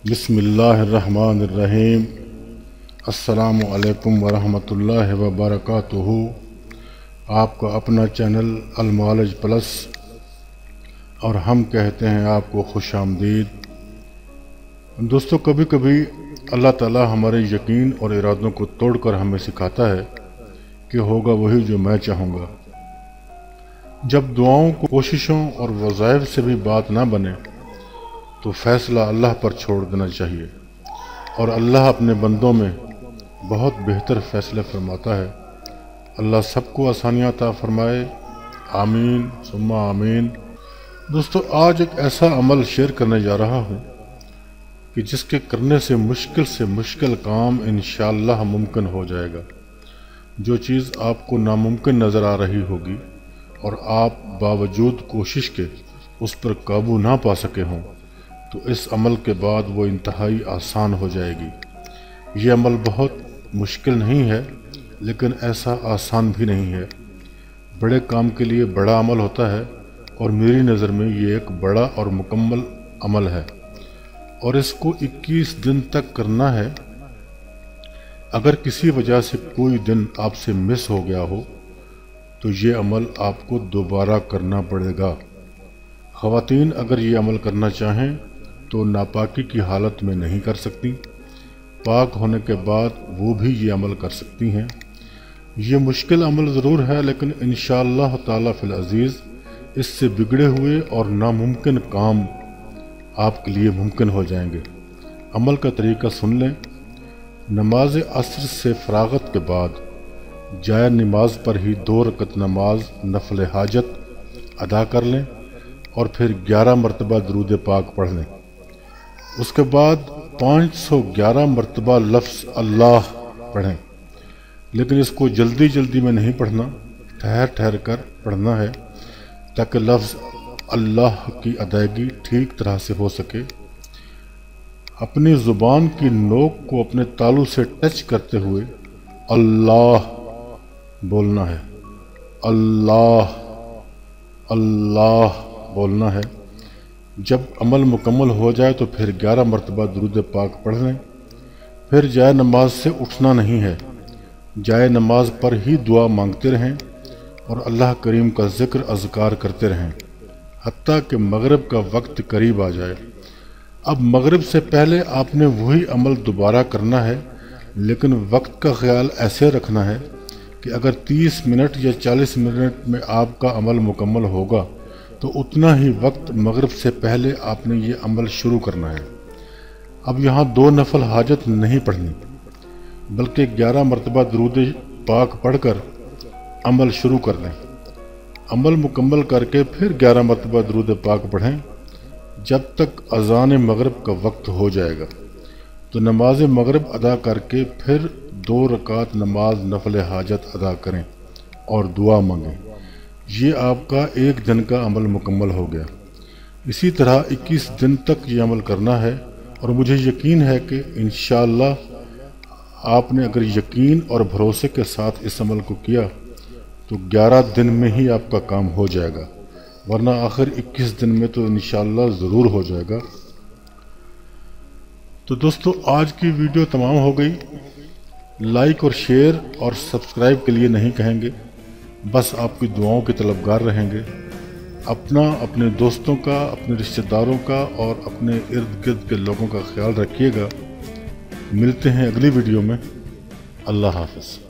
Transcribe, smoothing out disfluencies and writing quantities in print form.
बिस्मिल्लाहिर्रहमानिर्रहीम। अस्सलामु अलैकुम वरहमतुल्लाहि वबरकातुहू। आपका अपना चैनल अलमालज प्लस और हम कहते हैं आपको खुश आमदीद। दोस्तों, कभी कभी अल्लाह ताला हमारे यकीन और इरादों को तोड़कर हमें सिखाता है कि होगा वही जो मैं चाहूँगा। जब दुआओं को कोशिशों और वज़ाइफ से भी बात ना बने तो फ़ैसला अल्लाह पर छोड़ देना चाहिए, और अल्लाह अपने बंदों में बहुत बेहतर फ़ैसले फरमाता है। अल्लाह सबको आसानियाँ अता फरमाए, आमीन सुम्मा आमीन। दोस्तों, आज एक ऐसा अमल शेयर करने जा रहा हूँ कि जिसके करने से मुश्किल काम इंशाअल्लाह मुमकिन हो जाएगा। जो चीज़ आपको नामुमकिन नज़र आ रही होगी और आप बावजूद कोशिश के उस पर काबू ना पा सके हों, तो इस अमल के बाद वो इंतहाई आसान हो जाएगी। ये अमल बहुत मुश्किल नहीं है, लेकिन ऐसा आसान भी नहीं है। बड़े काम के लिए बड़ा अमल होता है, और मेरी नज़र में ये एक बड़ा और मुकम्मल अमल है, और इसको 21 दिन तक करना है। अगर किसी वजह से कोई दिन आपसे मिस हो गया हो तो ये अमल आपको दोबारा करना पड़ेगा। ख़वातीन अगर ये अमल करना चाहें तो नापाकी की हालत में नहीं कर सकती, पाक होने के बाद वो भी ये अमल कर सकती हैं। ये मुश्किल अमल ज़रूर है, लेकिन इंशाअल्लाह ताला फिल अज़ीज़ इससे बिगड़े हुए और नामुमकिन काम आपके लिए मुमकिन हो जाएंगे। अमल का तरीका सुन लें। नमाज असर से फ़रागत के बाद जाए नमाज पर ही 2 रकत नमाज नफल हाजत अदा कर लें, और फिर 11 मरतबा दरूद पाक पढ़ लें। उसके बाद 511 मरतबा लफ्ज़ अल्लाह पढ़ें, लेकिन इसको जल्दी में नहीं पढ़ना, ठहर कर पढ़ना है, ताकि लफ्ज़ अल्लाह की अदायगी ठीक तरह से हो सके। अपनी ज़ुबान की नोक को अपने तालू से टच करते हुए अल्लाह बोलना है, अल्लाह अल्लाह बोलना है। जब अमल मुकम्मल हो जाए तो फिर 11 मरतबा दुरूद पाक पढ़ लें। फिर जाए नमाज से उठना नहीं है, जाए नमाज पर ही दुआ मांगते रहें और अल्लाह करीम का ज़िक्र अज़कार करते रहें, हत्ता कि मगरिब का वक्त करीब आ जाए। अब मगरिब से पहले आपने वही अमल दोबारा करना है, लेकिन वक्त का ख्याल ऐसे रखना है कि अगर 30 मिनट या 40 मिनट में आपका अमल मुकम्मल होगा तो उतना ही वक्त मगरिब से पहले आपने ये अमल शुरू करना है। अब यहाँ 2 नफल हाजत नहीं पढ़नी, बल्कि 11 मरतबा दरूद पाक पढ़कर अमल शुरू कर लें। अमल मुकम्मल करके फिर 11 मरतबा दरूद पाक पढ़ें जब तक अज़ान मगरिब का वक्त हो जाएगा। तो नमाज मगरिब अदा करके फिर 2 रकात नमाज नफल हाजत अदा करें और दुआ मांगें। ये आपका 1 दिन का अमल मुकम्मल हो गया। इसी तरह 21 दिन तक ये अमल करना है, और मुझे यकीन है कि इंशाअल्लाह आपने अगर यकीन और भरोसे के साथ इस अमल को किया तो 11 दिन में ही आपका काम हो जाएगा, वरना आखिर 21 दिन में तो इंशाअल्लाह ज़रूर हो जाएगा। तो दोस्तों, आज की वीडियो तमाम हो गई। लाइक और शेयर और सब्सक्राइब के लिए नहीं कहेंगे, बस आपकी दुआओं के तलबगार रहेंगे। अपना, अपने दोस्तों का, अपने रिश्तेदारों का और अपने इर्द गिर्द के लोगों का ख्याल रखिएगा। मिलते हैं अगली वीडियो में। अल्लाह हाफ़िज़।